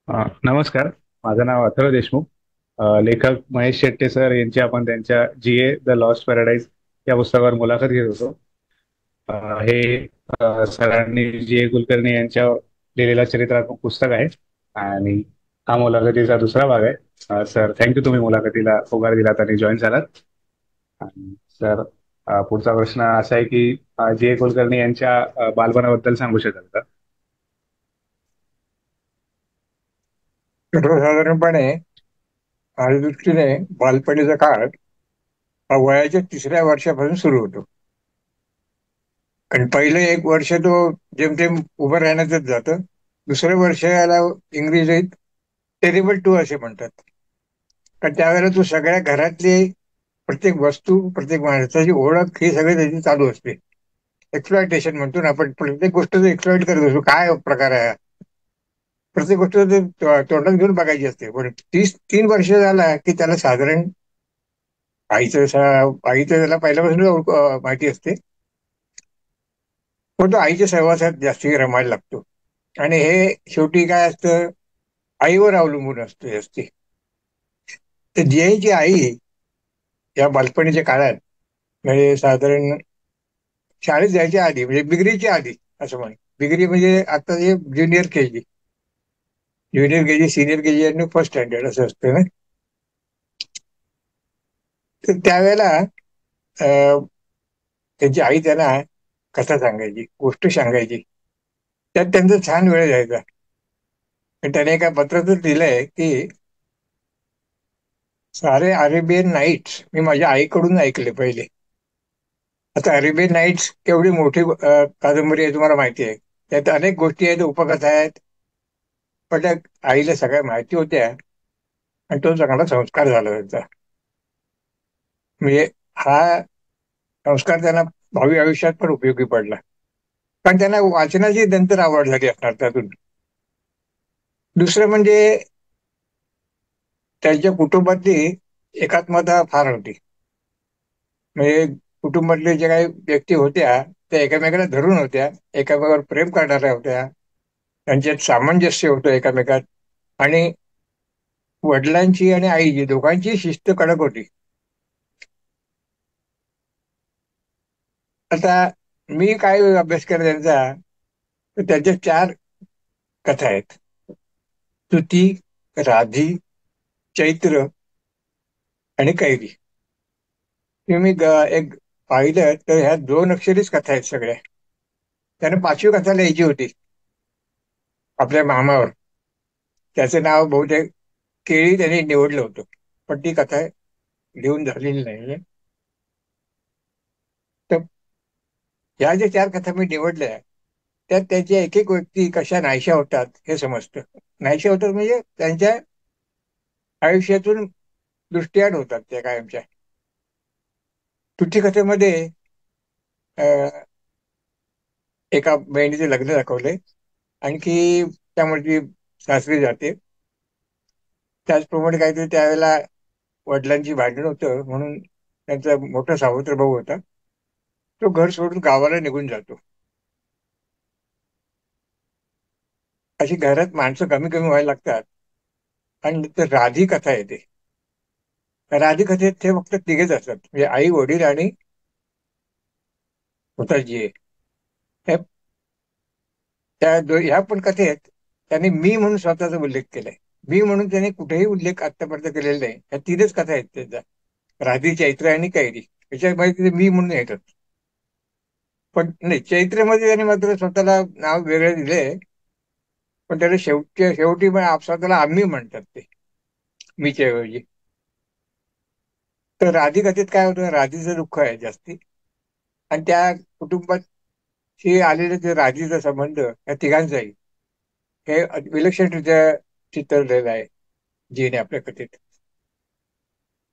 नमस्कार. माझं नाव अथर्व देशमुख. लेखक महेश शेट्टे सर यांची आपण त्यांच्या जी ए द लॉस्ट पॅराडाईज या पुस्तकावर मुलाखत घेत होतो. अ, हे सरांनी जी ए कुलकर्णी यांच्यावर लिहिलेलं चरित्रात्मक पुस्तक आहे आणि हा मुलाखतीचा दुसरा भाग आहे. सर, थँक्यू, तुम्ही मुलाखतीला होकार दिलात आणि जॉईन झालात. आणि सर, पुढचा प्रश्न असा आहे की जी ए कुलकर्णी यांच्या बालपणाबद्दल सांगू शकाल का? सर्वसाधारणपणे माझ्या दृष्टीने बालपणीचा काळ हा वयाच्या 3ऱ्या वर्षापासून सुरू होतो. कारण पहिलं एक वर्ष तो जेमतेम उभं राहण्यातच जातं. दुसरं वर्ष याला इंग्रजीत टेरिबल टू असे म्हणतात. कारण त्यावेळेला तो सगळ्या घरातली प्रत्येक वस्तू, प्रत्येक माणसाची ओळख ही सगळी त्याची चालू असते. एक्सप्लॉयटेशन म्हणतो ना आपण, प्रत्येक गोष्ट एक्सप्लॉइट करत असतो. काय प्रकार आहे हा? प्रत्येक गोष्ट ते तोंडात घेऊन बघायची असते. पण 3 वर्ष झाला की त्याला साधारण आईचं त्याला पहिल्यापासून माहिती असते. पण तो आईच्या सहवासात जास्ती रमायला लागतो. आणि हे शेवटी काय असतं, आईवर अवलंबून असते जास्ती. तर जयची आई या बालपणीच्या काळात, म्हणजे साधारण शाळेत जायच्या आधी, म्हणजे बिगरीच्या आधी असं म्हणे. बिगरी म्हणजे आता जे ज्युनियर के जी, सिनियर के जी आणि फर्स्ट स्टँडर्ड असं असतं ना. तर त्यावेळेला अं, त्यांची आई त्यांना कथा सांगायची, गोष्ट सांगायची. त्यात त्यांचा छान वेळ जायचा. आणि त्याने एका पत्रातच लिहिलंय की सारे अरेबियन नाईट्स मी माझ्या आईकडून ऐकले पहिले. आता अरेबियन नाईट्स केवढी मोठी कादंबरी आहे तुम्हाला माहिती आहे. त्यात अनेक गोष्टी आहेत, उपकथा आहेत. पण त्या आईला सगळ्या माहिती होत्या. आणि तो चांगला संस्कार झाला त्यांचा. म्हणजे हा संस्कार त्यांना भावी आयुष्यात पण उपयोगी पडला. कारण त्यांना वाचनाची नंतर आवड झाली असणार त्यातून. दुसरं म्हणजे त्यांच्या कुटुंबातली एकात्मता फार होती. म्हणजे कुटुंबातले जे काही व्यक्ती होत्या त्या एकामेकाला धरून होत्या, एकामेकावर प्रेम करणाऱ्या होत्या, त्यांच्यात सामंजस्य होतं एकामेकात. आणि वडिलांची आणि आईची दोघांची शिस्त कडक होती. आता मी काय अभ्यास केला त्यांचा, तर त्यांच्या 4 कथा आहेत: स्तुती, राधी, चैत्र आणि कैरी. तुम्ही एक पाहिलं तर ह्या 2 अक्षरीच कथा आहेत सगळ्या. त्याने 5वी कथा लिहायची होती आपल्या मामावर. त्याचं नाव बहुतेक केळी त्यांनी निवडलं होतं. पण ती कथा लिहून झालेली नाही. तर ह्या ज्या 4 कथा मी निवडल्या, त्यात त्यांच्या एक एक व्यक्ती कशा नाहीशा होतात हे समजतं. नाहीशा होतात म्हणजे त्यांच्या आयुष्यातून दृष्टिआड होतात त्या कायमच्या. तुती कथेमध्ये अं, एका बहिणीचे लग्न दाखवले. आणखी त्यामुळे ती सासरी जाते. त्याचप्रमाणे काहीतरी त्यावेळेला वडिलांची भांडण होतं म्हणून त्यांचा मोठा सावत्र भाऊ होता. तो घर सोडून गावाला निघून जातो. अशी घरात माणसं कमी कमी व्हायला लागतात. आणि नंतर राधी कथा येते. राधी कथेत ते फक्त तिघेच असतात, म्हणजे आई, वडील आणि स्वतःची आहे. हे- ह्या पण कथेत त्यांनी मी म्हणून स्वतःचा उल्लेख केलाय. मी म्हणून त्यांनी कुठेही उल्लेख आतापर्यंत केलेला नाही. ह्या 3च कथा आहेत त्यांच्या: राधी, चैत्र आणि कैरी. याच्यामध्ये ते मी म्हणून येतात. पण नाही, चैत्रमध्ये त्यांनी मात्र स्वतःला नाव वेगळे दिले. पण त्याला शेवटी पण स्वतःला आम्ही म्हणतात ते, मीच्या ऐवजी. तर राधी कथेत काय होतं, राधीचं दुःख आहे जास्ती. आणि त्या कुटुंबाशी आलेले ते राधीचा संबंध या तिघांचाही हे विलक्षणरित्या चित्रलेलं आहे जीने आपल्या कथेत.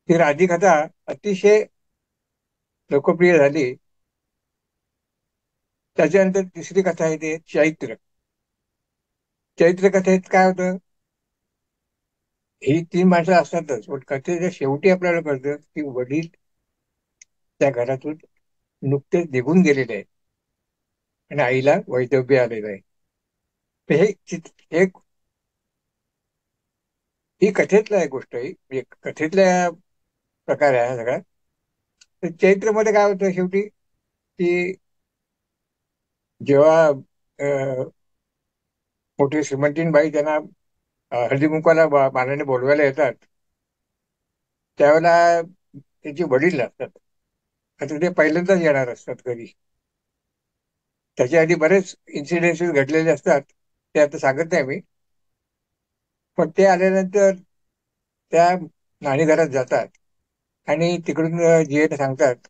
ही राधी कथा अतिशय लोकप्रिय झाली. त्याच्यानंतर तिसरी कथा आहे ते चैत्र. चैत्र कथेत काय होतं, ही 3 माणसं असतातच, पण कथेच्या शेवटी आपल्याला कळतं की वडील त्या घरातून नुकतेच निघून गेलेले आहेत आणि आईला वैधव्य आलेलं आहे. तर हे ही कथेतला एक गोष्ट आहे, म्हणजे कथेतल्या प्रकार आहे हा सगळा. तर चैत्रमध्ये काय होतं शेवटी, की जेव्हा मोठी श्रीमंतीन बाई त्यांना हळदी कुंकवाला मानाने बोलवायला येतात, त्यावेळेला त्याचे वडील असतात. आता ते पहिल्यांदाच येणार असतात घरी. त्याच्या आधी बरेच इन्सिडेन्सेस घडलेले असतात, ते आता सांगत नाही मी. पण ते आल्यानंतर त्या नाणी घरात जातात आणि तिकडून जीएला सांगतात,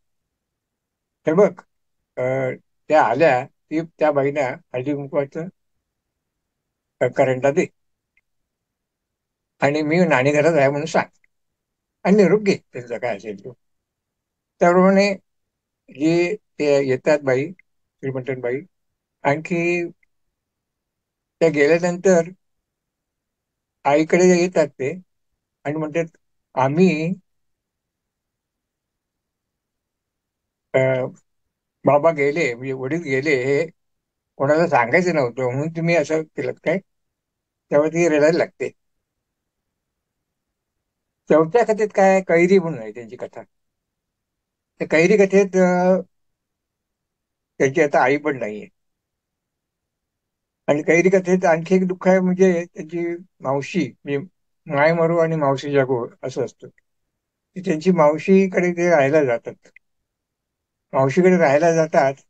हे बघ, त्या आल्या ती त्या बाईना हळदी कुंकवाचं करंटा दे आणि मी नाणी घरात आहे म्हणून सांग आणि निरोप घे त्यांचा काय असेल तो. त्याप्रमाणे जी ते येतात बाई, श्रीमंतन बाई, आणखी त्या गेल्यानंतर आईकडे येतात ते आणि म्हणतात, आम्ही अं, बाबा गेले, म्हणजे वडील गेले हे कोणाला सांगायचं नव्हतं म्हणून तुम्ही असं केलं काय. तेव्हा ती रडायला लागते. चौथ्या कथेत काय, कैरी म्हणून आहे त्यांची कथा. त्या कैरी कथेत त्याची आता आई पण नाहीये. आणि कैरी कथेत आणखी एक दुःख आहे, म्हणजे त्याची मावशी, म्हणजे माय मरो आणि मावशी जागो असं असतं. की त्यांची मावशीकडे ते राहायला जातात. मावशीकडे राहायला जातात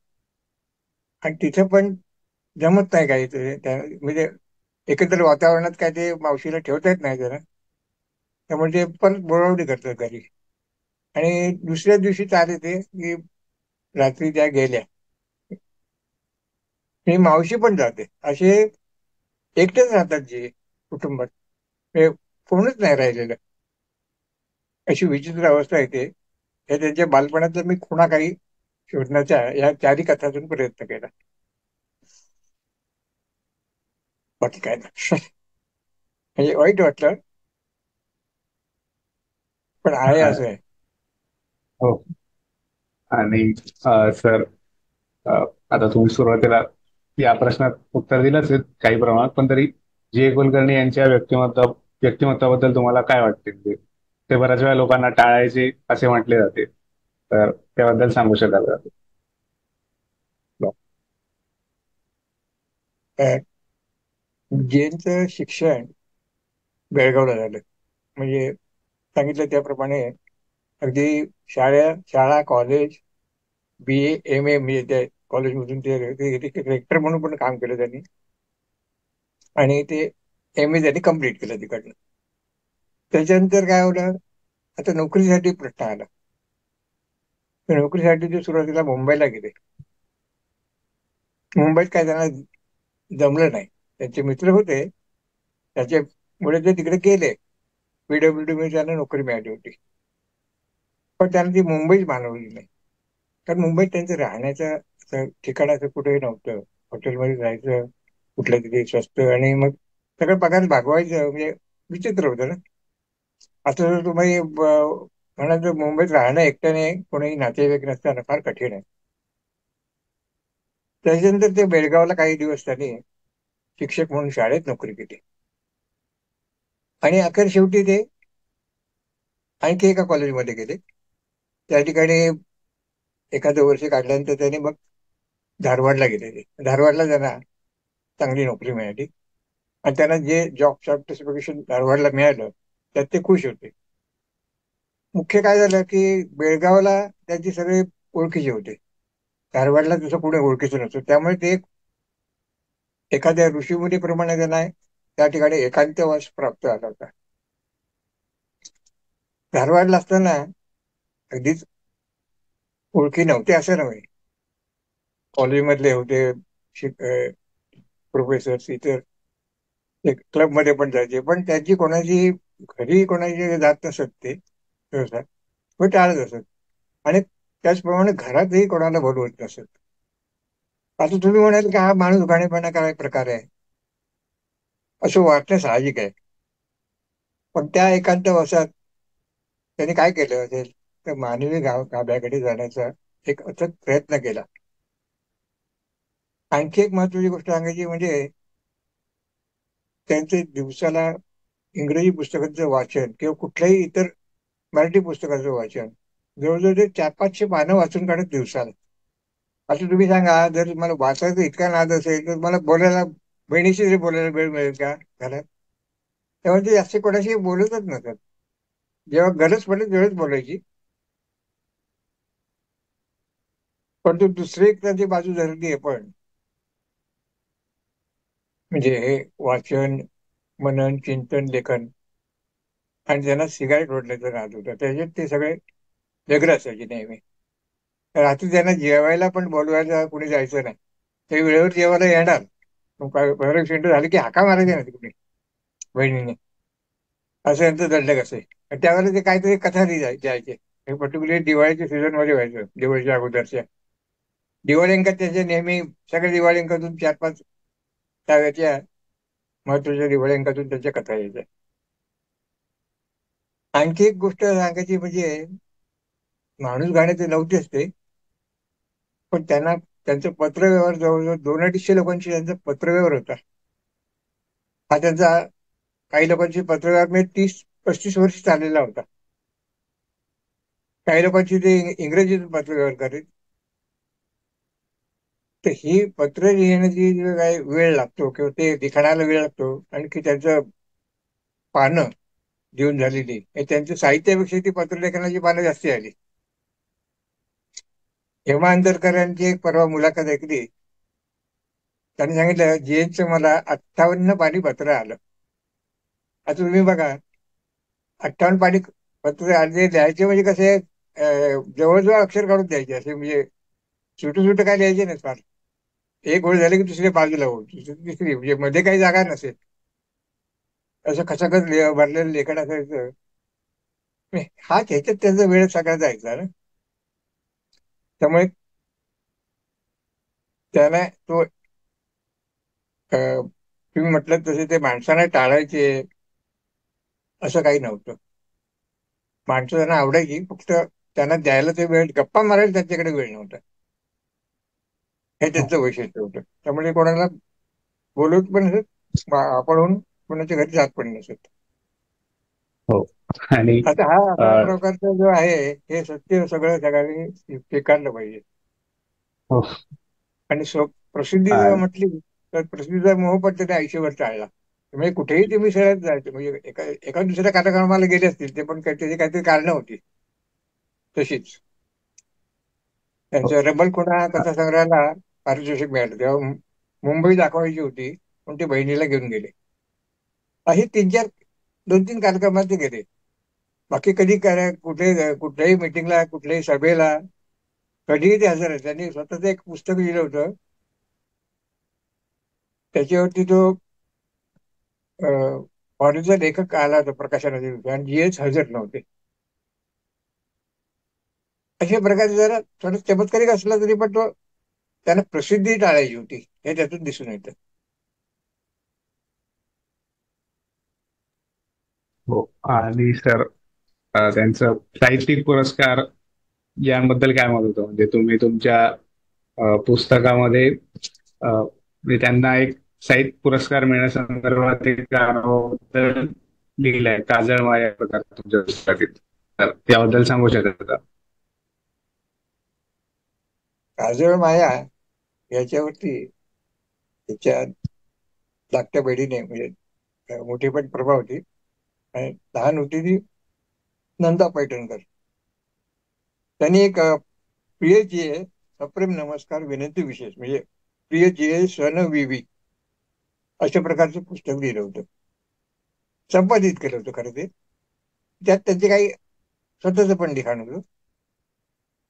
आणि तिथे पण जमत नाही काही ते म्हणजे एकंदर वातावरणात काय ते मावशीला ठेवता येत नाही जरा. त्यामुळे ते परत बोलावणी करतात घरी. आणि दुसऱ्या दिवशी चाले ते की रात्री त्या गेल्या, ही मावशी पण जाते. असे एकटेच राहतात जे कुटुंबात, हे कोणच नाही राहिलेलं. अशी विचित्र अवस्था येते. हे त्यांच्या बालपणातलं मी खुणा काही शोधण्याचा या चारी कथातून प्रयत्न केला. बाकी काय नाही. म्हणजे वाईट वाटलं, पण आहे हा, असं आहे. हो. आणि सर, अ, आता तुम्ही सुरुवातीला या प्रश्नात उत्तर दिलंच आहे काही प्रमाणात, पण तरी जे कुलकर्णी यांच्या व्यक्तिमत्वाबद्दल तुम्हाला काय वाटते? म्हणजे ते बऱ्याच वेळा लोकांना टाळायचे असे म्हटले जाते, तर त्याबद्दल सांगू शकाल का? अ, जैनचं शिक्षण बेळगावला झालं. म्हणजे सांगितलं त्याप्रमाणे अगदी शाळा कॉलेज, BA MA, म्हणजे त्या कॉलेजमधून ते रेक्टर म्हणून पण काम केलं त्यांनी. आणि ते MA त्यांनी कम्प्लीट केलं तिकडनं. त्याच्यानंतर काय होतं, आता नोकरीसाठी प्रश्न आला. तर नोकरीसाठी ते सुरुवातीला मुंबईला गेले. मुंबईत काय त्यांना जमलं नाही. त्यांचे मित्र होते, त्याच्यामुळे ते तिकडे गेले. PWD मध्ये त्यांना नोकरी मिळाली होती. पण त्यांना ती मुंबईच मानवली नाही. कारण मुंबईत त्यांचं राहण्याचं असं ठिकाण असं कुठेही नव्हतं. हॉटेलमध्ये जायचं कुठल्या तरी स्वस्त, आणि मग सगळं पगार भागवायचं, म्हणजे विचित्र होतं ना. आता जर तुम्ही म्हणाल तर मुंबईत राहणं एकट्याने कोणी नातेवाईक नसताना फार कठीण आहे. त्याच्यानंतर ते बेळगावला काही दिवस त्यांनी शिक्षक म्हणून शाळेत नोकरी केली. आणि अखेर शेवटी ते आणखी एका कॉलेजमध्ये गेले. त्या ठिकाणी एखादं वर्ष काढल्यानंतर त्यांनी मग धारवाडला गेले. ते धारवाडला त्यांना चांगली नोकरी मिळाली आणि त्यांना जे जॉब सर्टिफिकेशन धारवाडला मिळालं त्यात ते खुश होते. मुख्य काय झालं की बेळगावला त्यांचे सगळे ओळखीचे होते. धारवाडला तसं कुठे ओळखीचं नसतं. त्यामुळे ते एखाद्या ऋषीमुनीप्रमाणे त्यांना त्या ठिकाणी एकांतवास प्राप्त झाला होता. धारवाडला असताना अगदीच ओळखी नव्हते असं नव्हे. कॉलेजमधले होते प्रोफेसर्स, इतर क्लबमध्ये पण जायचे, पण त्याची कोणाची घरी कोणाची जात नसत ते सहसा, व टाळत असत. आणि त्याचप्रमाणे घरातही कोणाला बोलवत नसत. आता तुम्ही म्हणाल की हा माणूस घाणेपणा काय प्रकार आहे, असं वाटणं साहजिक आहे. पण त्या एकांतवासात त्यांनी काय केलं असेल, तर मानवी गाभ्याकडे जाण्याचा एक अथक प्रयत्न केला. आणखी एक महत्वाची गोष्ट सांगायची म्हणजे त्यांचे दिवसाला इंग्रजी पुस्तकांचं वाचन किंवा कुठल्याही इतर मराठी पुस्तकाचं वाचन जवळजवळ ते 400-500 पानं वाचून काढत दिवसाला. आता तुम्ही सांगा, जर मला वाचायचा इतका नाद असेल तर मला बोलायला, बहिणीशी जरी बोलायला वेळ मिळेल का घरात? तेव्हा ते जास्त कोणाशी बोलतच नसत. जेव्हा गरज पडेल तेवढच बोलायची. पण तो दुसरी एक त्याची बाजू धरली आहे. पण म्हणजे हे वाचन, मनन, चिंतन, लेखन, आणि त्यांना सिगारेट ओढण्याचं नाद होतं, त्याच्यात ते सगळे व्यग्र असायचे नेहमी. रात्री त्यांना जेवायला पण बोलवायला कुणी जायचं नाही. ते वेळेवर जेवायला येणार, मग बरं शेंड झालं की हाका मारायचे नाही कुणी, बहिणीने. असं यांचं दंडक असे. आणि त्यावेळेला ते काहीतरी कथा द्यायचे. पर्टिक्युलरली दिवाळीच्या सीझन मध्ये व्हायचं, दिवाळीच्या अगोदरच्या दिवाळी अंकात त्याच्या नेहमी, सगळ्या दिवाळी अंकातून 4-5 त्यावेळेच्या महत्वाच्या दिवाळी अंकातून त्याच्या कथा यायच्या. आणखी एक गोष्ट सांगायची म्हणजे, माणूस गाण्याचे नव्हतेच ते, पण त्यांना त्यांचं पत्रव्यवहार जवळजवळ 200-250 लोकांशी त्यांचा पत्रव्यवहार होता. हा त्यांचा काही लोकांची पत्रव्यवहार म्हणजे 30-35 वर्ष चाललेला होता. काही लोकांची ते इंग्रजीतून पत्रव्यवहार करीत. तर ही पत्र लिहिण्याची जो काही वेळ लागतो किंवा ते लिखाणाला वेळ लागतो, आणखी त्यांचं पानं देऊन झालेली, त्यांच्या साहित्यापेक्षा ती पत्रलेखनाची पानं जास्ती आली. हेमा अंतरकरांची एक परवा मुलाखत ऐकली. त्यांनी सांगितलं, जेनचं मला 58 पानी पत्र आलं. आता तुम्ही बघा, 58 पानी पत्र आले लिहायचे म्हणजे कसे, जवळजवळ अक्षर काढून द्यायचे असे, म्हणजे सुट सुट काय लिहायचे नाही फार. एक ओळ झाली की दुसरी बाजूला ओळ, तिसरी, म्हणजे मध्ये काही जागा नसेल, असं खचाखच भरलेलं लेखन असायचं. हा ह्याच्यात त्याचा वेळ सगळा जायचा ना. त्यामुळे त्याला तो, तुम्ही म्हटलं तसे ते माणसाने टाळायचे असं काही नव्हतं. माणसं त्यांना आवडायची, फक्त त्यांना द्यायला ते वेळ, गप्पा मारायला त्यांच्याकडे वेळ नव्हता. हे त्यांचं वैशिष्ट्य होतं. त्यामुळे कोणाला बोलवत पण नसत, आपण होऊन कोणाच्या घरी जात पण नसत. हो. आणि आता हा अ, असा प्रकारचा जो आहे, हे सत्य सगळं जगाने स्वीकारलं पाहिजे. हो. आणि प्रसिद्धी जर आणि म्हटली, तर प्रसिद्धीचा मोह पण त्याने आयुष्यभर टाळला. म्हणजे कुठेही तुम्ही शहरात जायचे, म्हणजे एका दुसऱ्या कार्यक्रमाला गेले असतील ते, पण त्याची काहीतरी कारणं होती. तशीच हो. त्यांच्या रबलखोना कथा संग्रहाला पारितोषिक मिळालं तेव्हा मुंबई दाखवायची होती, पण ते बहिणीला घेऊन गेले. असे 3-4, 2-3 कार्यक्रमात ते गेले. बाकी कधी कुठल्याही मिटिंगला, कुठल्याही सभेला कधीही ते हजर आहे. त्यांनी स्वतःच एक पुस्तक लिहिलं होतं, त्याच्यावरती तो फॉरेनचा लेखक आला होता प्रकाशनाचे, आणि जीएच हजर नव्हते. अशा प्रकारे जरा थोडं चमत्कारिक असला तरी पण तो, त्यांना प्रसिद्धी टाळायची होती, हे त्यातून दिसून येतं. हो. आणि सर, त्यांचं साहित्यिक पुरस्कार यांबद्दल काय मत होतं? म्हणजे तुम्ही तुमच्या पुस्तकामध्ये म्हणजे त्यांना एक साहित्य पुरस्कार मिळण्यासंदर्भात एक अनुभव लिहिलाय, काजळ माया प्रकार तुमच्या पुस्तकातील. तर त्याबद्दल सांगू शकता का? काजळ माया याच्यावरती त्याच्या धाकट्या बहिणीने, म्हणजे मोठी पण प्रभा होती आणि लहान होती ती नंदा पैठणकर. त्यांनी एक प्रिय जीए सप्रेम नमस्कार विनंती विशेष, म्हणजे प्रिय जीए सन विवी, अशा प्रकारचं पुस्तक लिहिलं होतं. संपादित केलं होतं खरं ते. त्यात त्यांचे काही स्वतःच पण लिखाण होतं.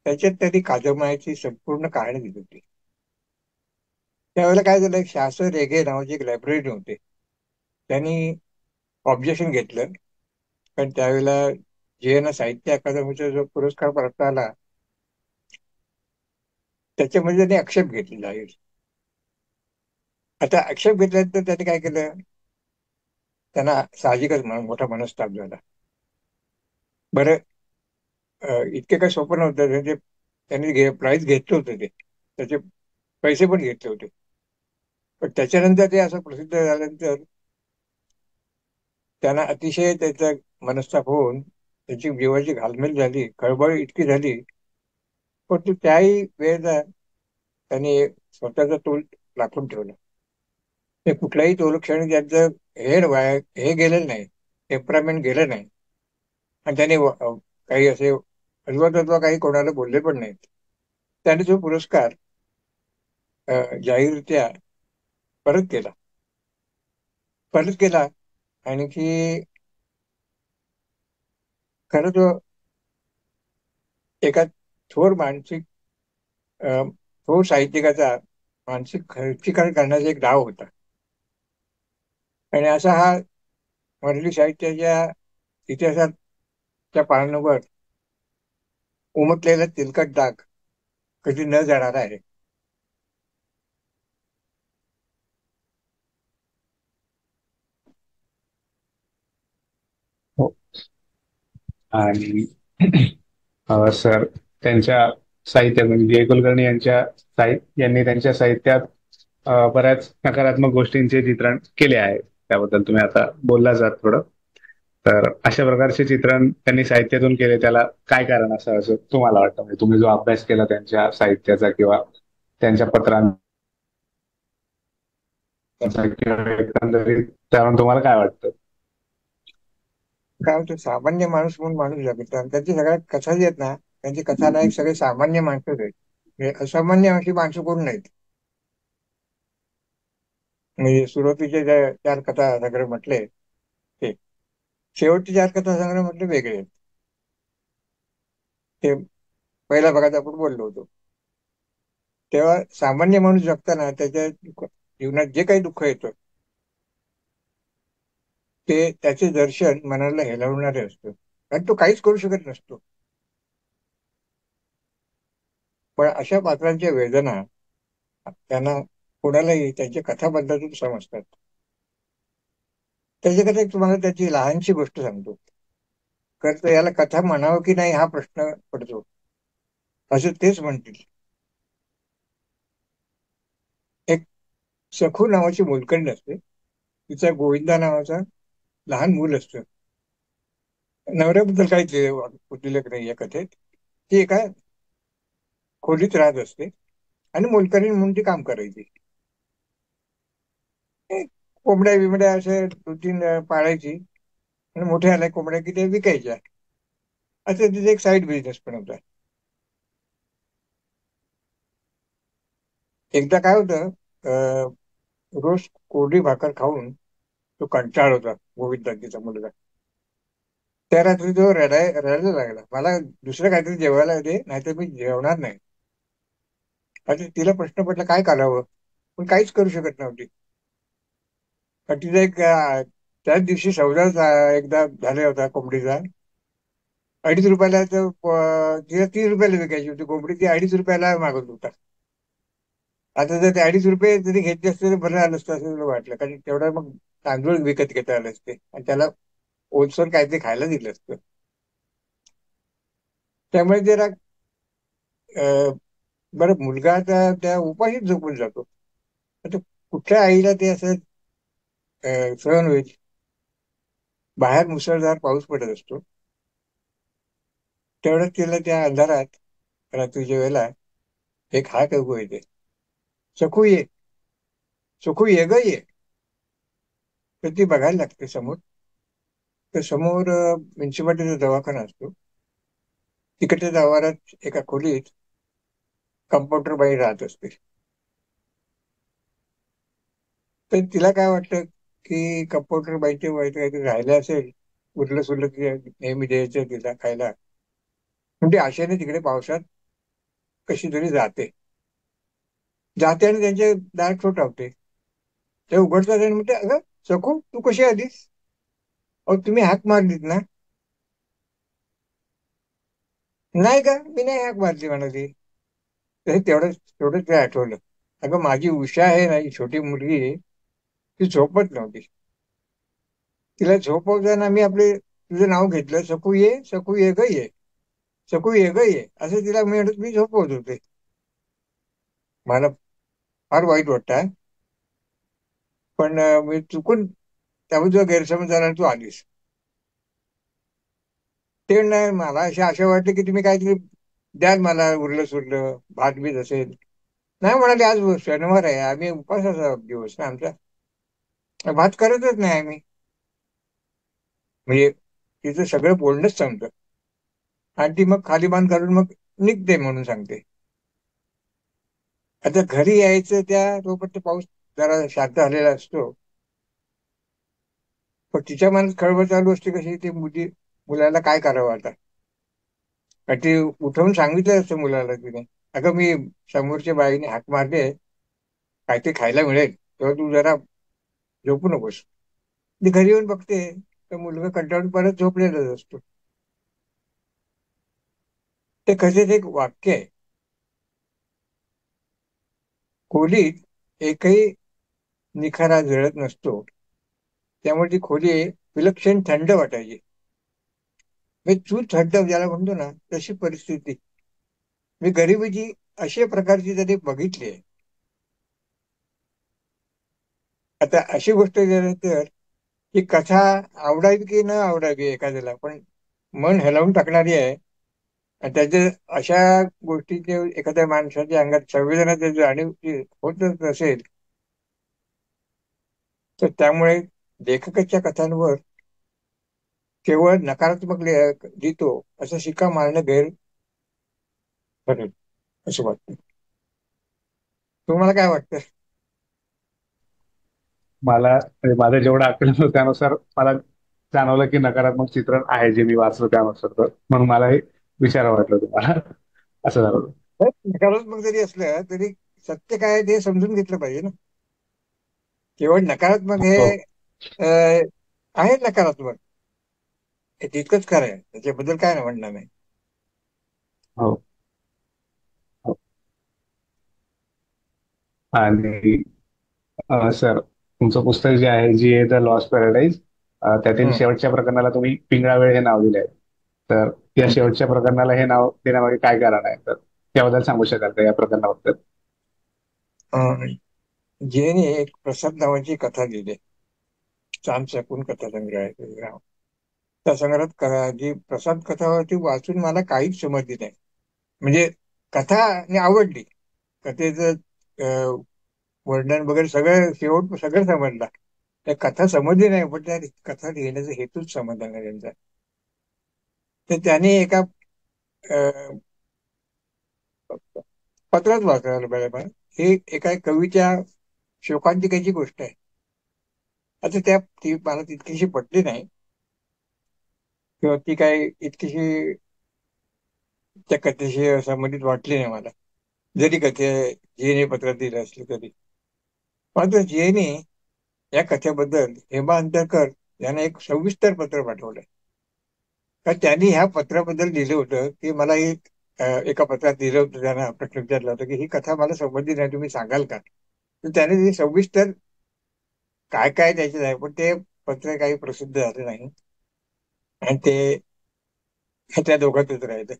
त्याच्यात त्यांनी काजळमायाची संपूर्ण कहाणी दिली होती. त्यावेळेला काय झालं, शास्त्र रेगे नावाची एक लायब्ररी होते. त्यांनी ऑब्जेक्शन घेतलं, पण त्यावेळेला जे साहित्य अकादमीचा जो पुरस्कार प्राप्त आला, त्याच्यामध्ये त्यांनी आक्षेप घेतलेला आहे. आता आक्षेप घेतल्यानंतर त्यांनी काय केलं, त्यांना साहजिकच मोठा मनस्ताप झाला. बरं, इतके काही सोपं नव्हतं म्हणजे, त्यांनी प्राईज घेतलं होतं, त्याचे पैसे पण घेतले होते. पण त्याच्यानंतर ते असं प्रसिद्ध झाल्यानंतर त्यांना अतिशय त्याचा मनस्ताप होऊन त्याची जीवाची घालमेल झाली, खळबळ इतकी झाली. पण तो त्याही वेळेला त्याने स्वतःचा तोल राखून ठेवला. ते कुठल्याही तोलक्षणी त्यांचं हे गेलेलं नाही, टेम्परामेंट गेलं नाही. आणि त्याने काही असे अजवा काही कोणाला बोलले पण नाहीत. त्याने जो पुरस्कार जाहीररित्या परत केला. परत केला. आणि की खरं तो एका थोर मानसिक थोर साहित्यिकाचा मानसिक खच्चीकरण करण्याचा एक डाव होता. आणि असा हा मराठी साहित्याच्या इतिहासाच्या पानांवर उमटलेला तिलकट डाग कधी न जाणारा आहे. हो. आणि सर त्यांच्या साहित्यात म्हणजे जे कुलकर्णी यांनी त्यांच्या साहित्यात बऱ्याच नकारात्मक गोष्टींचे चित्रण केले आहे. त्याबद्दल तुम्ही आता बोलला जात थोडं. तर अशा प्रकारचे चित्रण त्यांनी साहित्यातून केले, त्याला काय कारण असं असं तुम्हाला वाटतं? म्हणजे तुम्ही जो अभ्यास केला त्यांच्या साहित्याचा किंवा त्यांच्या पत्रांचा किंवा एकंदरीत, त्यावरून तुम्हाला काय वाटतं? काय होतं, सामान्य माणूस म्हणून माणूस जगत आणि त्यांची सगळ्या कथा जी आहेत ना, त्यांची कथानायक सगळे सामान्य माणसंच आहेत. म्हणजे असामान्य अशी माणसं कोण नाहीत. म्हणजे सुरुवातीचे जे चार कथा संग्रह म्हटले ते, शेवटचे चार कथा संग्रह म्हटले वेगळे आहेत. ते पहिल्या भागात आपण बोललो होतो. तेव्हा सामान्य माणूस जगताना त्याच्या जीवनात जे काही दुःख येतं ते त्याचे दर्शन मनाला हेलावणारे असतं. कारण तो काहीच करू शकत नसतो. पण अशा पात्रांच्या वेदना त्यांना कोणालाही त्यांच्या कथाबद्दलून समजतात. त्याच्याकडे एक तुम्हाला त्याची लहानशी गोष्ट सांगतो. खरं तर याला कथा म्हणावं की नाही हा प्रश्न पडतो. असं तेच म्हणतील. एक सखू नावाची मोलकरणी असते. तिचा गोविंदा नावाचा लहान मूल असतं. नवऱ्याबद्दल काहीच उल्लेख नाही या कथेत. ती एका खोलीत राहत असते आणि मोलकरणी म्हणून ती काम करायची. कोंबड्या बिबड्या असे 2-3 पाळायची आणि मोठ्या आल्या कोंबड्या की ते विकायच्या. असं तिथे एक साईड बिझनेस पण होता. एकदा काय होतं, रोज कोरडी भाकर खाऊन तो कंटाळ होता गोविंदांचा मुलगा. त्या रात्री तो रडायला लागला, मला दुसरं काहीतरी जेवायला दे, नाहीतर मी जेवणार नाही. आता तिला प्रश्न पडला काय करावं, पण काहीच करू शकत नव्हती. कारण तिचा एक त्याच दिवशी सौदा एकदा झाला होता कोंबडीचा. 2.5 रुपयाला तिला 30 रुपयाला विकायची होती कोंबडी, ती 2.5 रुपयाला मागत होता. आता जर ते 2.5 रुपये जरी घेतले असते तर बरं आलं असतं असं तुला वाटलं, कारण तेवढा मग तांदूळ विकत घेता आले असते आणि त्याला ओलसर काहीतरी खायला दिलं असतं. त्यामुळे जरा बरं मुलगा त्या उपाशीच झोपून जातो. आता कुठल्या आईला ते असं सहन होईल. बाहेर मुसळधार पाऊस पडत असतो. तेवढ्यात तिला त्या अंधारात रात्रीच्या वेळेला एक हाक ऐकू येते, सखू ये, सखू ये ग ये. तर ती बघायला लागते समोर. तर समोर म्युन्सिपाल्टीचा दवाखाना असतो. तिकडच्या दारात एका खोलीत कंपाऊंडर बाई राहत असते. तर तिला काय वाटतं की कंपाऊंडर बाईच्या वाईट काहीतरी राहिलं असेल, उरलं सुरलं की नेहमी द्यायचं तिला खायला. म्हणजे आशेने तिकडे पावसात कशी तरी जाते. जाते आणि त्यांचे दार ठोठावते. ते उघडतात आणि म्हणते, अगं सखू तू कशी आलीस? अहो तुम्ही हाक मारलीत ना? नाही का, मी नाही हाक मारली म्हणाली. तर तेवढंच ते आठवलं. अगं माझी उषा आहे ना, ही छोटी मुलगी, ती झोपत नव्हती. तिला झोपवताना मी तुझं नाव घेतलं, सकू ये ग ये, सकू ये ग ये, असं तिला म्हणत मी झोपवत होते. मला फार वाईट वाटतं, पण मी चुकून त्यामुळे तुझा गैरसमज झाला आणि तू आलीस. ते नाही, मला अशी आशा वाटली की तुम्ही काहीतरी द्याल मला, उरलं सुरलं भात बीत असेल. नाही म्हणाले, आज शनिवार आहे, आम्ही उपासाचा दिवस ना आमचा, भात करतच नाही आम्ही. म्हणजे तिचं सगळं बोलणंच संपतं. आणि ती मग खाली मान घालून मग निघते म्हणून सांगते. आता घरी यायचं त्या तोपर्यंत पाऊस जरा शांत झालेला असतो. पण तिच्या मनात खळबळ चालू असते, कशी ते मुलाला काय करावं आता. आणि ती उठवून सांगितलं असतं मुलाला तिने, अगं मी समोरच्या बाईने हाक मारले, काय ते खायला मिळेल तेव्हा तू जरा झोपू नकोस. ती घरी येऊन बघते तर मुलगा कंटाळून परत झोपलेलाच असतो. ते कधीच एक वाक्य आहे, खोलीत एकही निखारा जळत नसतो, त्यामुळे ती खोली विलक्षण थंड वाटायची. म्हणजे तू थंड ज्याला म्हणतो ना, तशी परिस्थिती मी गरिबीची अशा प्रकारची जरी बघितली आहे. आता अशी गोष्ट झाली तर ही कथा आवडावी की न आवडावी एखाद्याला, पण मन हेलावून टाकणारी आहे. आणि त्याच्या अशा गोष्टीचे एखाद्या माणसाच्या अंगात संवेदनाची जाणीव जी होतच नसेल, तर त्यामुळे लेखकाच्या कथांवर केवळ नकारात्मक लिहितो असं शिक्का मारणं गैर ठरेल असं वाटतं. तुम्हाला काय वाटतं? मला म्हणजे माझं जेवढं आकलन होतं त्यानुसार मला जाणवलं की नकारात्मक चित्रण आहे जे मी वाचलं त्यानुसार, तर म्हणून मला हे विचारावं वाटलं तुम्हाला. असं झालं. नकारात्मक जरी असलं तरी सत्य काय आहे ते समजून घेतलं पाहिजे ना. केवळ नकारात्मक हे हो. अं, आहे नकारात्मक, हे तितकंच खरं आहे, त्याच्याबद्दल काय नाही म्हणणं नाही. हो. हो. आणि सर, तुमचं पुस्तक जे आहे जी ए द लॉस्ट पॅराडाईज, त्यातील हम्म, शेवटच्या प्रकरणाला तुम्ही पिंगळा वेळ हे नाव दिले आहे. तर या हम्म. शेवटच्या प्रकरणाला हे नाव देण्यामागे काय कारण आहे, तर त्याबद्दल सांगू शकाल का या प्रकरणाबद्दल? अं, जेने एक प्रसाद नावाची कथा लिहिली, चांद शकून कथा संग्रह आहे ते नाव. त्या संग्रहात जी प्रसाद कथा होती वाचून मला काहीच समजली नाही. म्हणजे कथा आणि आवडली, कथेचं वर्णन वगैरे सगळं शेवट सगळं समजलं. त्या कथा समजली नाही, पण त्या कथा लिहिण्याचा हेतूच समजला नाही त्यांचा. तर त्याने एका अं, पत्रात वाचायला पाहिजे मला. हे एका कवीच्या शोकांतिकेची गोष्ट आहे. आता ती मला तितकीशी पटली नाही, किंवा ती काय इतकीशी त्या कथेशी संबंधित वाटली नाही मला, जरी कथे जीने पत्रात दिलं असलं तरी. मात्र जीने या कथेबद्दल हेमा अंतरकर यांना एक सविस्तर पत्र पाठवलं. तर त्यांनी ह्या पत्राबद्दल लिहिलं होतं की मला ही एका पत्रात दिलं होतं, त्यांना प्रश्न विचारला होता की ही कथा मला समजली नाही, तुम्ही सांगाल का. तर त्याने ते सविस्तर काय काय त्याच्यात आहे, पण ते पत्र काही प्रसिद्ध झालं नाही. आणि ते त्या दोघांतच राहिलं,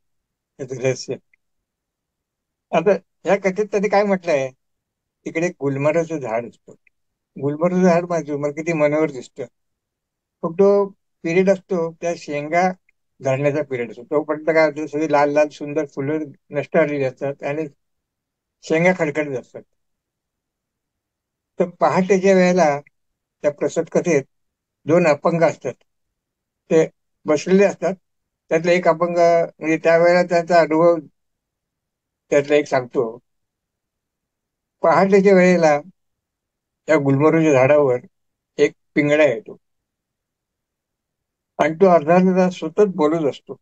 त्याचं रहस्य. आता ह्या कथेत त्यांनी काय म्हटलंय, तिकडे एक गुलमराचं झाड असतं. गुलमराचं झाड माझं मला किती मनोहर दिसतं. फक्त तो पिरियड असतो त्या शेंगा धरण्याचा पिरियड असतो, तोपर्यंत काय होतं, सगळी लाल लाल सुंदर फुलं नष्ट झालेली असतात आणि शेंगा खडखडत असतात. तर पहाटेच्या वेळेला त्या प्रसाद कथेत दोन अपंग असतात, ते बसलेले असतात. त्यातला एक अपंग म्हणजे त्यावेळेला त्याचा अनुभव त्यातला एक सांगतो. पहाटेच्या वेळेला त्या गुलमोहराच्या झाडावर एक पिंगळा येतो आणि तो अर्धा अर्धा तास सतत बोलत असतो.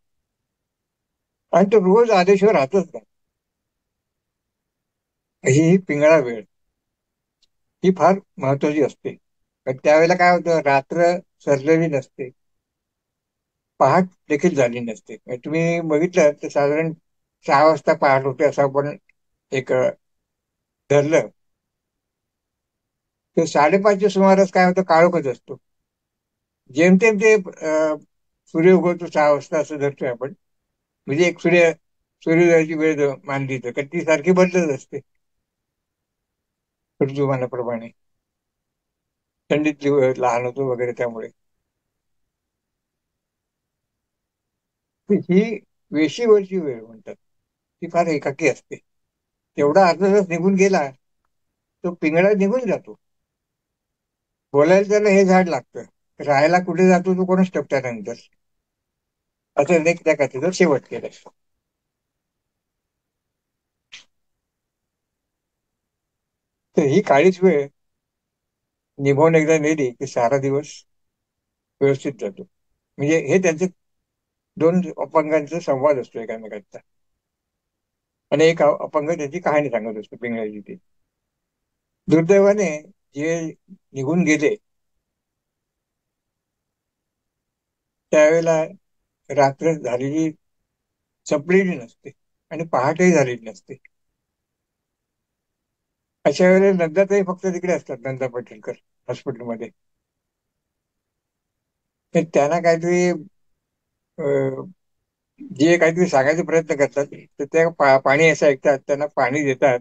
आणि तो रोज आदेशावर राहतच नाही. ही पिंगळा वेळ ही फार महत्वाची असते. कारण त्यावेळेला काय होतं, रात्र सरलेली नसते, पहाट देखील झाली नसते. म्हणजे तुम्ही बघितलं तर साधारण 6 वाजता पहाट होते असं आपण एक धरलं, तर 5:30च्या सुमारास काय होतं, काळोखच असतो. जेमतेम ते सूर्य उगवतो 6 वाजता असं धरतोय आपण. म्हणजे एक सूर्योदयाची वेळ मानली तर, कारण ती सारखी बदलत असते ऋतुमानाप्रमाणे. थंडीत लहान होतो वगैरे. त्यामुळे ही वेशीवरची वेळ म्हणतात, ती फार एकाकी असते. तेवढा अर्धा तास निघून गेला, तो पिंगळा निघून जातो. बोलायला त्याला हे झाड लागतं, राहायला कुठे जातो तो कोणच ठेवता नंतर. असं लेख त्या कथेचा शेवट केलाय. तर ही काळीच वेळ निभावून एकदा नेली की सारा दिवस व्यवस्थित जातो. म्हणजे हे त्यांचे दोन अपंगांचा संवाद असतो एकमेकांचा, आणि एक अपंग त्याची कहाणी सांगत असतो पिंगळाची ती. दुर्दैवाने जे निघून गेले त्यावेळेला रात्र झालेली संपलेली नसते आणि पहाटेही झालेली नसते. अशा वेळेला नंदाताई फक्त तिकडे असतात, नंदा पटेलकर हॉस्पिटलमध्ये. तर त्यांना काहीतरी जे काहीतरी सांगायचा प्रयत्न करतात, तर त्या पाणी असं ऐकतात, त्यांना पाणी देतात,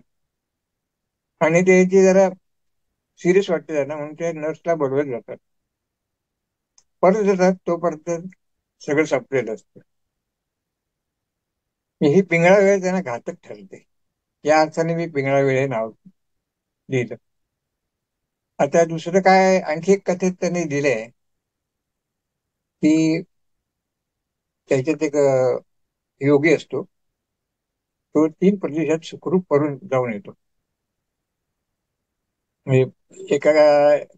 आणि ते जरा सिरियस वाटते त्यांना, म्हणून ते नर्सला बोलवत जातात. परत येतात तोपर्यंत सगळं संपलेलं असतं. ही पिंगळा वेळ त्यांना घातक ठरते. या अर्थाने मी पिंगळा वेळ हे नाव लिहिलं. आता दुसरं काय आणखी एक कथेत त्यांनी दिलंय की त्याच्यात एक योगी असतो, तो 3 प्रदेशात सुखरूप करून जाऊन येतो. म्हणजे एका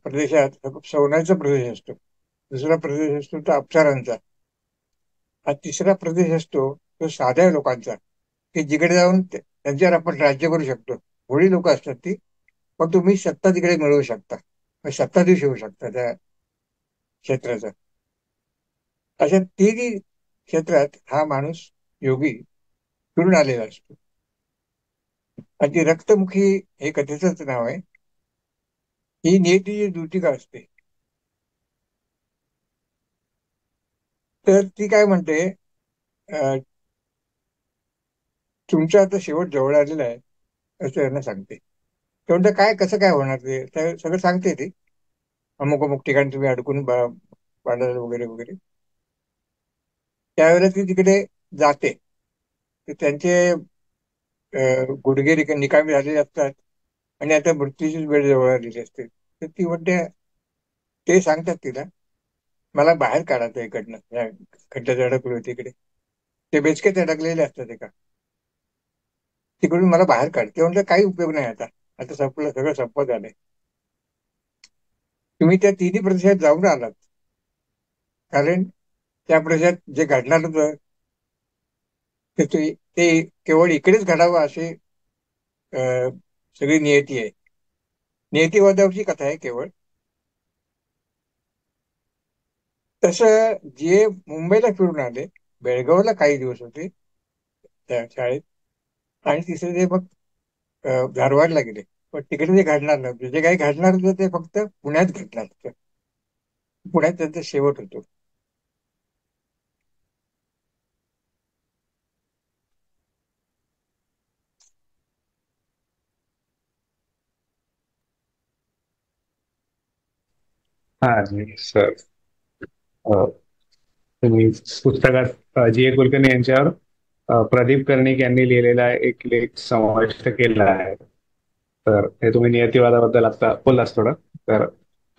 प्रदेशात सवनाचा प्रदेश असतो, दुसरा प्रदेश असतो तो अप्सरांचा, हा तिसरा प्रदेश असतो तो साध्या लोकांचा, की जिकडे जाऊन त्यांच्यावर आपण राज्य करू शकतो. भोळी लोक असतात ती, पण तुम्ही सत्ता तिकडे मिळवू शकता, सत्ताधीश होऊ शकता त्या क्षेत्राचा. अशा तिन्ही क्षेत्रात हा माणूस योगी फिरून आलेला असतो. आणि ती रक्तमुखी हे कथेचंच नाव आहे. ही नियतीची दूतिका असते. तर ती काय म्हणते, अं, तुमचा आता शेवट जवळ आलेला आहे असं यांना सांगते. ते म्हणतं काय कसं काय होणार, ते सगळं सांगते ती. अमुक अमुक ठिकाणी तुम्ही अडकून पाडाल वगैरे वगैरे. त्यावेळेला ती तिकडे जाते, तर त्यांचे गुडघे निकामी झालेले असतात, आणि आता मृत्यूचीच वेळ जवळ आलेली असते. तर ती म्हणते, ते सांगतात तिला, मला बाहेर काढायचं इकडनं, या खड्ड्यात अडकलो तिकडे. ते बेचकेत अडकलेले असतात एका, तिकडून मला बाहेर काढ. ते म्हणलं काही उपयोग नाही, आता आता संपलं, सगळं संपत आलंय. तुम्ही त्या तिन्ही प्रदेशात जाऊन आलात, कारण त्या प्रदेशात जे घडणार होतं ते केवळ इकडेच घडावं अशी सगळी नियती आहे. नियतीवादावरची कथा आहे केवळ. तसं जे मुंबईला फिरून आले, बेळगावला काही दिवस होते त्या शाळेत, आणि तिसरे ते मग धारवाडला गेले. पण तिकडे जे घडणार नव्हतं, जे काही घडणार होतं ते फक्त पुण्यात घडणार होतं. पुण्यात त्यांचा शेवट होतो. हा सर, तुम्ही पुस्तकात जी ए कुलकर्णी यांच्यावर प्रदीप कर्णिक यांनी लिहिलेला एक लेख समाविष्ट केला आहे. तर हे तुम्ही नियतिवादाबद्दल आता बोललाच थोडं. तर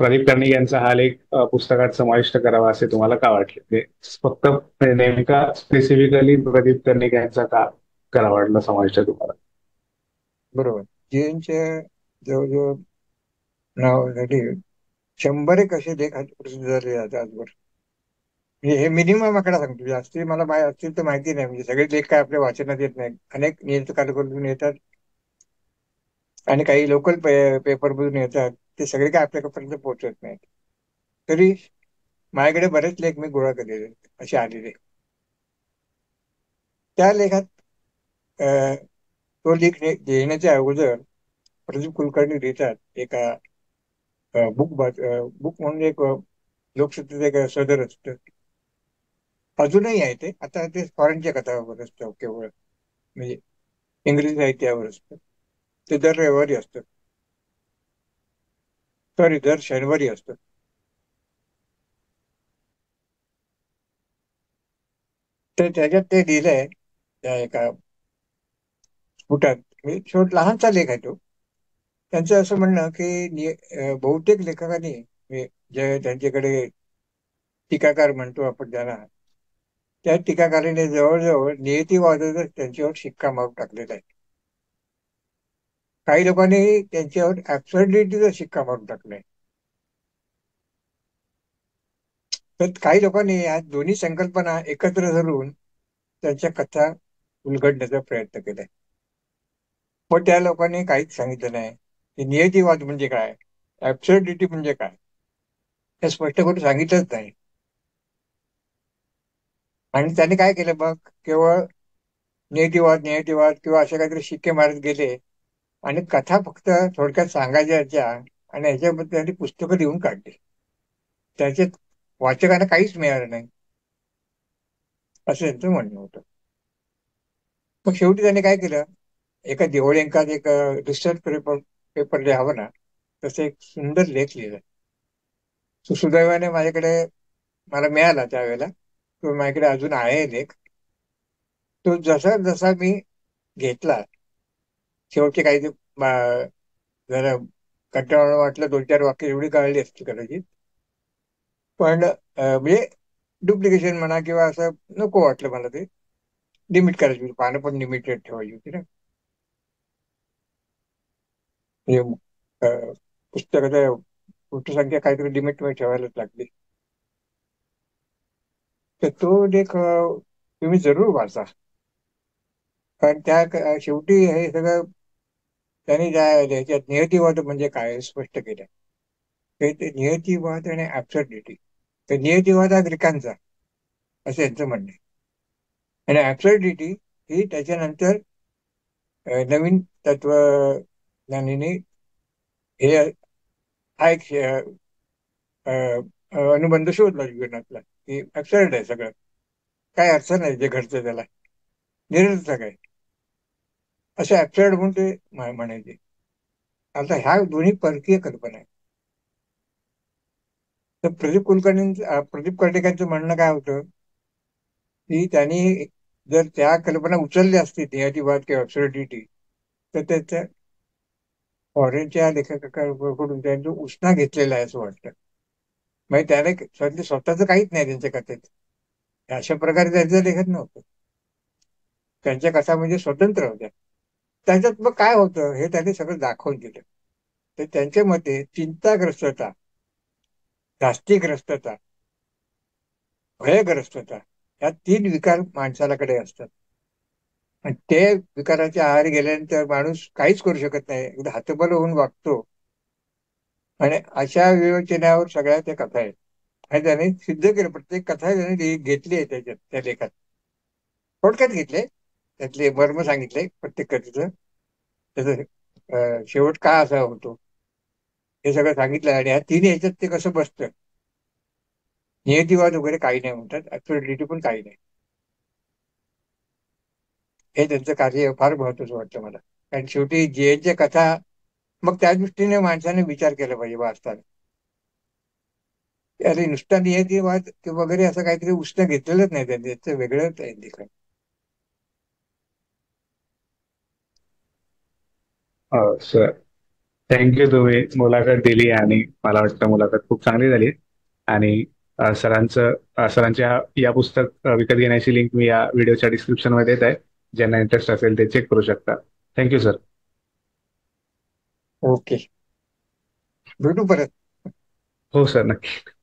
प्रदीप कर्णिक यांचा हा लेख पुस्तकात समाविष्ट करावा असे तुम्हाला का वाटले? ते फक्त नेमका स्पेसिफिकली प्रदीप कर्णिक यांचा का करावा वाटलं समाविष्ट तुम्हाला? बरोबर. जीएनच्या जवळजवळ नावासाठी 100 एक असे लेख प्रसिद्ध झाले आहेत आजवर. म्हणजे हे मिनिमम आकडा सांगतो, जास्ती मला असतील तर माहिती नाही. म्हणजे सगळे लेख काय आपल्या वाचनात येत नाही, अनेक नियतकालिकातून येतात आणि काही लोकल पेपर मधून येतात. ते सगळे काय आपल्यापर्यंत पोहोचत नाहीत. तरी माझ्याकडे बरेच लेख मी गोळा केलेले असे आलेले. त्या लेखात अं, तो लेख लिहिण्याच्या अगोदर प्रदीप कुलकर्णी लिहितात एका बुक म्हणून एक लोकसत्तेचं एक सदर असतं. अजूनही आहे ते, आता ते फॉरेनच्या कथावर असतं केवळ, म्हणजे इंग्रजी साहित्यावर असतं. ते दर रविवारी असतं. सॉरी, दर शनिवारी असतं. तर त्याच्यात ते लिहिलंय त्या एका स्फुटात, मी लहानचा लेख आहे तो. त्यांचं असं म्हणणं की बहुतेक लेखकांनी, जे त्यांच्याकडे टीकाकार म्हणतो आपण ज्यांना, त्या टीकाकाराने जवळजवळ नियतिवादाचा त्यांच्यावर शिक्का मारून टाकलेला आहे. काही लोकांनी त्यांच्यावर ऍब्सर्डिटीचा शिक्का मारून टाकलाय. तर काही लोकांनी या दोन्ही संकल्पना एकत्र धरून त्यांच्या कथा उलगडण्याचा प्रयत्न केलाय. पण त्या लोकांनी काहीच सांगितलं नाही की नियतिवाद म्हणजे काय, ऍब्सर्डिटी म्हणजे काय, हे स्पष्ट करून सांगितलंच नाही. आणि त्यांनी काय केलं मग, केवळ नियतिवाद नियतिवाद किंवा असे काहीतरी शिक्के मारत गेले, आणि कथा फक्त थोडक्यात सांगायच्या ह्याच्या, आणि ह्याच्याबद्दल त्यांनी पुस्तकं लिहून काढली. त्याच्यात वाचकांना काहीच मिळालं नाही, असं त्यांचं म्हणणं होतं. मग शेवटी त्यांनी काय केलं, एका दिवाळी एक रिसर्च पेपर पेपर लिहावं ना, तसं एक सुंदर लेख लिहिला. तो सुदैवाने मला मिळाला त्यावेळेला. तो माझ्याकडे अजून आहे लेख. तो जसा जसा मी घेतला, शेवटचे काही जरा कंटाळवाणं वाटलं, 2-4 वाक्य एवढी कळली असती कदाचित. पण म्हणजे डुप्लिकेशन म्हणा किंवा असं नको वाटलं मला ते. लिमिट करायची होती, पानं पण लिमिटेड ठेवायची होती ना. म्हणजे पुस्तकाचं पृष्ठसंख्या काहीतरी लिमिट मध्ये ठेवायलाच लागली. तर तो लेख तुम्ही जरूर वाचा. कारण शेवटी हे सगळं त्यांनी ह्याच्यात नियतिवाद म्हणजे काय स्पष्ट केलं. ते नियतिवाद आणि ऍब्सर्डिटी. तर नियतिवाद हा ग्रीकांचा, असं यांचं म्हणणं आहे. आणि ऍब्सर्डिटी ही त्याच्यानंतर नवीन तत्वज्ञानीने हे हा एक अ, अनुबंध शोधला जीवनातला, की ऍब्सर्ड आहे सगळं, काय अर्थ नाही जे घडतं त्याला, निरर्थक आहे, असं ऍब्सर्ड म्हणून ते म्हणायचे. आता ह्या दोन्ही परकीय कल्पना आहेत. तर प्रदीप कर्डिकांचं म्हणणं काय होतं, की त्यांनी जर त्या कल्पना उचलल्या असतील नियतिवाद किंवा ऍब्सर्डिटी, तर त्याच्या फॉरेनच्या लेखकाकडून त्यांनी उसना घेतलेला आहे असं वाटतं. म्हणजे त्याने स्वतःच काहीच नाही त्यांच्या कथेत. अशा प्रकारे त्यांचं लेखन नव्हतं. त्यांच्या कथा म्हणजे स्वतंत्र होत्या. त्याच्यात मग काय होतं हे त्यांनी सगळं दाखवून दिलं. तर त्यांच्या मते चिंताग्रस्तता, धास्तीग्रस्तता, भयग्रस्तता, या 3 विकार माणसालाकडे असतात. आणि ते विकाराच्या आहारी गेल्यानंतर माणूस काहीच करू शकत नाही, एकदा हतबल होऊन वागतो. आणि अशा विवेचनावर सगळ्या त्या कथा आहेत. आणि त्याने सिद्ध केलं, प्रत्येक कथा त्याने घेतली आहे त्याच्यात, त्या लेखात थोडक्यात घेतले, त्यातले मर्म सांगितले प्रत्येक कथेचं, त्याचं शेवट का असा होतो हे सगळं सांगितलं. आणि ह्या 3 ह्याच्यात ते कसं बसतं. नियतिवाद वगैरे काही नाही म्हणतात, ऍब्सोल्युटिटी पण काही नाही. हे त्यांचं कार्य फार महत्वाचं वाटतं मला. कारण शेवटी जे कथा, मग त्या दृष्टीने माणसाने विचार केला पाहिजे वाचताना. अरे नुसता नियतिवाद वगैरे असं काहीतरी उष्ण घेतलेलंच नाही त्यांनी, त्याचं वेगळंच आहे लिखाण. Sir, thank you. तुम्ही मुलाखत दिली आणि मला वाटतं मुलाखत खूप चांगली झाली. आणि सरांच्या या पुस्तक विकत घेण्याची लिंक मी या व्हिडिओच्या डिस्क्रिप्शन मध्ये देत आहे. ज्यांना इंटरेस्ट असेल ते चेक करू शकता. Thank you sir. ओके, भेटू परत. हो सर, नक्की.